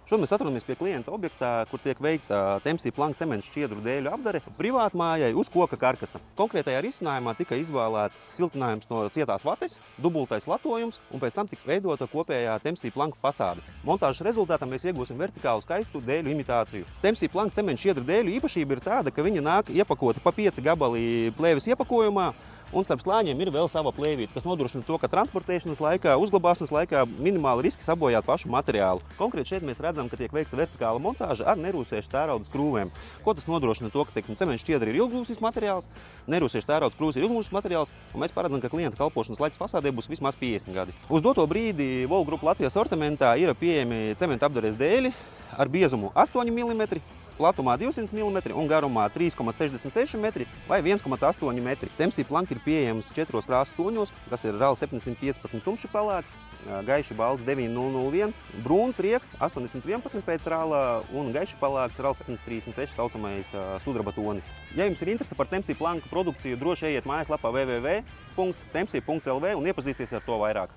Šodien mēs atrodamies pie klienta objektā, kur tiek veikta Temsī planka cementu šķiedru dēļu apdare privātmājai uz koka karkasa. Konkrētajā risinājumā tika izvēlēts siltinājums no cietās vates, dubultais latojums un pēc tam tiks veidota kopējā Temsī planka fasāde. Montāžas rezultātā mēs iegūsim vertikālu skaistu dēļu imitāciju. Temsī planka cementu šķiedru dēļu īpašība ir tāda, ka viņa nāk iepakota pa 5 gabali plēves iepakojumā, un starp slāņiem ir vēl sava plēvīte, kas nodrošina to, ka transportēšanas laikā, uzglabāšanas laikā minimāli riski sabojāt pašu materiālu. Konkrēti šeit mēs redzam, ka tiek veikta vertikāla montāža ar nerūsēšu tērauda skrūvēm. Ko tas nodrošina to, ka cementu šķiedra ir ilgdūsīgs materiāls, nerūsēšu tērauda skrūves ir ilgdūsīgs materiāls, un mēs paredzam, ka klienta kalpošanas laiks fasādē būs vismaz 50 gadi. Uz doto brīdi Volvo grupa Latvijas sortimentā ir pieejami cementu apdares dēļi ar biezumu 8 mm, platumā 200 mm un garumā 3,66 m vai 1,8 m. Temsī planka ir pieejams 4 krāsas toņos, tas ir RAL 715 tumši pelēks, gaiši balts 9001, brūns rieksts 811 pēc RALā un gaiši pelēks RAL 736 saucamais sudraba tonis. Ja jums ir interese par Temsī planka produkciju, droši ejiet mājaslapā www.temsī.lv un iepazīsties ar to vairāk.